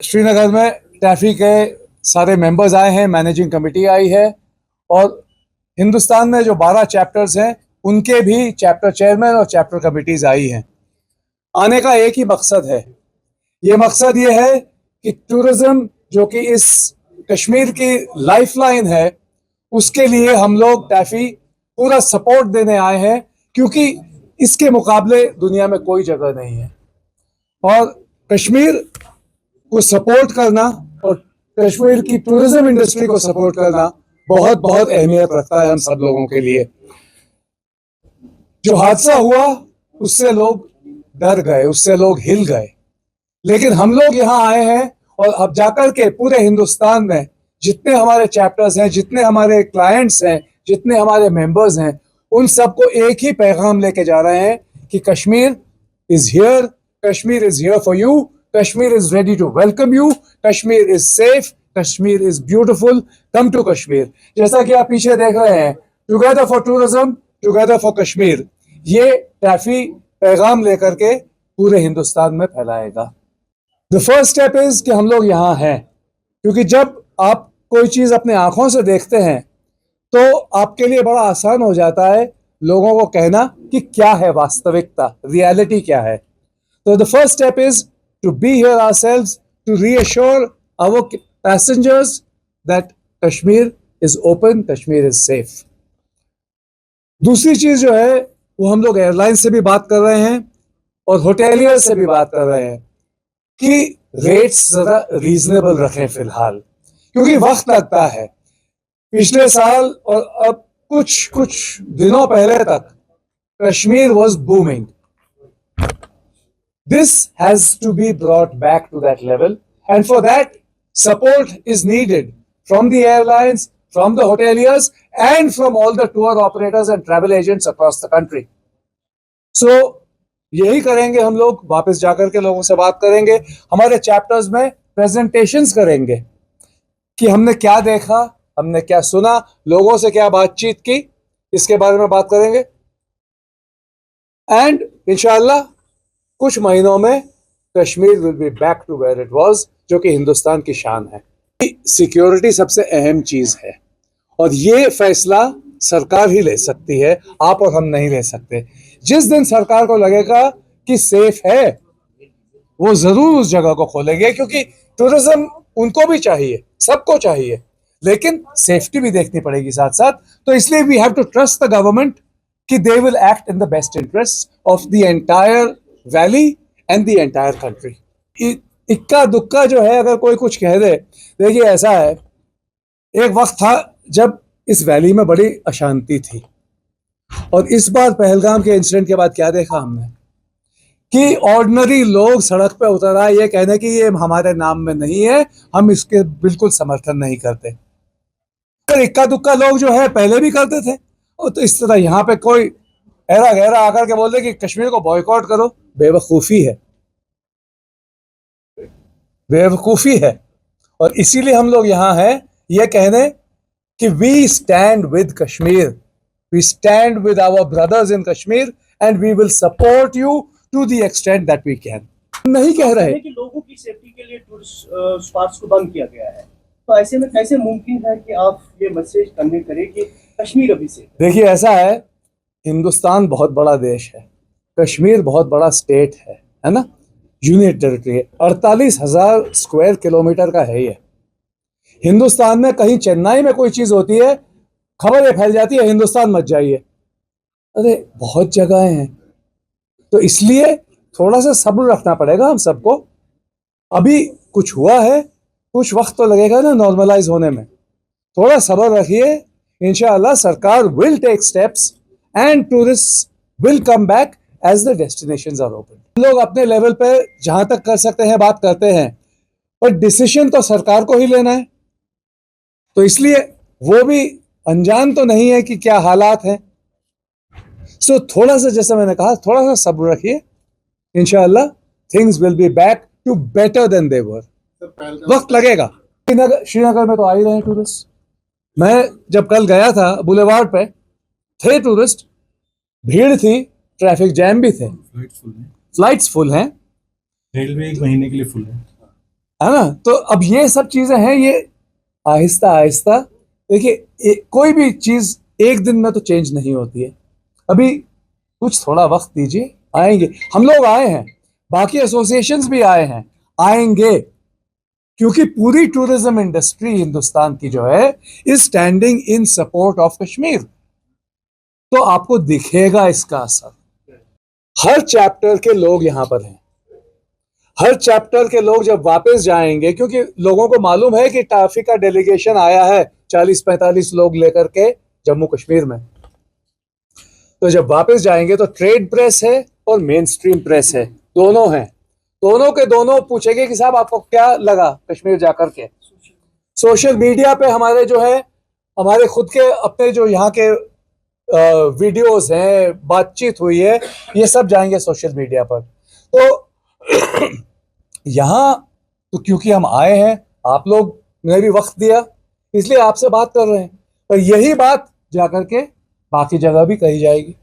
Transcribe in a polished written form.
श्रीनगर में टैफी के सारे मेंबर्स आए हैं, मैनेजिंग कमेटी आई है और हिंदुस्तान में जो 12 चैप्टर्स हैं उनके भी चैप्टर चेयरमैन और चैप्टर कमिटीज आई हैं। आने का एक ही मकसद है। ये मकसद ये है कि टूरिज्म जो कि इस कश्मीर की लाइफलाइन है उसके लिए हम लोग टैफी पूरा सपोर्ट देने आए हैं, क्योंकि इसके मुकाबले दुनिया में कोई जगह नहीं है। और कश्मीर को सपोर्ट करना और कश्मीर की टूरिज्म इंडस्ट्री को सपोर्ट करना बहुत बहुत अहमियत रखता है हम सब लोगों के लिए। जो हादसा हुआ उससे लोग डर गए, उससे लोग हिल गए, लेकिन हम लोग यहाँ आए हैं और अब जाकर के पूरे हिंदुस्तान में जितने हमारे चैप्टर्स हैं, जितने हमारे क्लाइंट्स हैं, जितने हमारे मेंबर्स हैं, उन सबको एक ही पैगाम लेके जा रहे हैं कि Kashmir is here, Kashmir is here for you, Kashmir is ready to welcome you, Kashmir is safe, Kashmir is beautiful, come to Kashmir. जैसा कि आप पीछे देख रहे हैं, together for tourism, together for Kashmir, ये टैफी पैगाम लेकर के पूरे हिंदुस्तान में फैलाएगा। द फर्स्ट स्टेप इज कि हम लोग यहाँ हैं, क्योंकि जब आप कोई चीज अपने आंखों से देखते हैं तो आपके लिए बड़ा आसान हो जाता है लोगों को कहना कि क्या है वास्तविकता, रियलिटी क्या है। तो the first step is to be here ourselves, to reassure our passengers that Kashmir is open, Kashmir is safe. दूसरी चीज जो है वो हम लोग एयरलाइन से भी बात कर रहे हैं और होटेलियर से भी बात कर रहे हैं कि रेट्स जरा रीजनेबल रखें फिलहाल, क्योंकि वक्त लगता है। पिछले साल और अब कुछ दिनों पहले तक Kashmir was booming. This has to be brought back to that level, and for that support is needed from the airlines, from the hoteliers and from all the tour operators and travel agents across the country. So यही करेंगे हम लोग, वापस जाकर के लोगों से बात करेंगे, हमारे चैप्टर्स में प्रेजेंटेशंस करेंगे कि हमने क्या देखा, हमने क्या सुना, लोगों से क्या बातचीत की, इसके बारे में बात करेंगे। एंड इंशाल्लाह कुछ महीनों में Kashmir will be back to where it was, जो कि हिंदुस्तान की शान है। सिक्योरिटी सबसे अहम चीज है और ये फैसला सरकार ही ले सकती है, आप और हम नहीं ले सकते। जिस दिन सरकार को लगेगा कि सेफ है वो जरूर उस जगह को खोलेंगे, क्योंकि टूरिज्म उनको भी चाहिए, सबको चाहिए, लेकिन सेफ्टी भी देखनी पड़ेगी साथ साथ। तो इसलिए we have to trust the government कि they will act in the best interest of the entire valley and the entire country. इक्का दुक्का जो है अगर कोई कुछ कह दे, देखिए ऐसा है, एक वक्त था जब इस वैली में बड़ी अशांति थी, और इस बार पहलगाम के इंसिडेंट के बाद क्या देखा हमने कि ऑर्डिनरी लोग सड़क पे उतर आए ये कहने कि ये हमारे नाम में नहीं है, हम इसके बिल्कुल समर्थन नहीं करते। पर इक्का दुक्का लोग जो है पहले भी करते थे, और तो इस तरह यहाँ पे कोई ऐरा गहरा आकर के बोल दे कि कश्मीर को बॉयकॉट करो, बेवकूफी है, बेवकूफी है। और इसीलिए हम लोग यहाँ हैं ये कहने कि we stand with Kashmir, we stand with our brothers in Kashmir and we will support you to the extent that we can. नहीं कह रहे कि लोगों की सेफ्टी के लिए टूरिस्ट स्पॉट्स को बंद किया गया है, तो ऐसे में कैसे मुमकिन है कि आप ये मैसेज कन्वे करें कि कश्मीर अभी से? देखिए ऐसा है, हिंदुस्तान बहुत बड़ा देश है, कश्मीर बहुत बड़ा स्टेट है ना, यूनियन टेरिटरी है, 48,000 स्क्वायर किलोमीटर का है ये। हिंदुस्तान में कहीं चेन्नई में कोई चीज होती है, खबर ये फैल जाती है हिंदुस्तान मत जाइए। अरे बहुत जगहें हैं, तो इसलिए थोड़ा सा सब्र रखना पड़ेगा हम सबको। अभी कुछ हुआ है, कुछ वक्त तो लगेगा ना नॉर्मलाइज होने में, थोड़ा सब्र रखिए। इंशाअल्लाह सरकार will take steps and tourist will come back as the destinations are open. हम लोग अपने लेवल पे जहां तक कर सकते हैं बात करते हैं, पर डिसीजन तो सरकार को ही लेना है, तो इसलिए वो भी अनजान तो नहीं है कि क्या हालात हैं। सो थोड़ा सा, जैसे मैंने कहा, थोड़ा सा सब्र रखिए, इंशाअल्लाह things will be back to better than they were. वक्त लगेगा। श्रीनगर में तो आ ही रहे हैं टूरिस्ट। मैं जब कल गया था बुलेवार्ड पे थे टूरिस्ट, भीड़ थी, ट्रैफिक जैम भी थे, फ्लाइट्स फुल हैं, रेलवे 1 महीने के लिए फुल है। है ना। तो अब ये सब चीजें हैं, ये आहिस्ता आहिस्ता, देखिए कोई भी चीज एक दिन में तो चेंज नहीं होती है। अभी कुछ थोड़ा वक्त दीजिए, आएंगे। हम लोग आए हैं, बाकी एसोसिएशंस भी आए हैं, आएंगे, क्योंकि पूरी टूरिज्म इंडस्ट्री हिंदुस्तान की जो है is standing in support of Kashmir. तो आपको दिखेगा इसका असर। हर चैप्टर के लोग यहां पर हैं, हर चैप्टर के लोग जब वापस जाएंगे, क्योंकि लोगों को मालूम है कि टाफी का डेलीगेशन आया है 40-45 लोग लेकर के जम्मू कश्मीर में, तो जब वापस जाएंगे तो ट्रेड प्रेस है और मेन स्ट्रीम प्रेस है, दोनों हैं। दोनों के दोनों पूछेंगे कि साहब आपको क्या लगा कश्मीर जाकर के। सोशल मीडिया पे हमारे जो है, हमारे खुद के अपने जो यहाँ के वीडियोस हैं, बातचीत हुई है, ये सब जाएंगे सोशल मीडिया पर। तो यहाँ तो क्योंकि हम आए हैं, आप लोग ने भी वक्त दिया, इसलिए आपसे बात कर रहे हैं, पर यही बात जाकर के बाकी जगह भी कही जाएगी।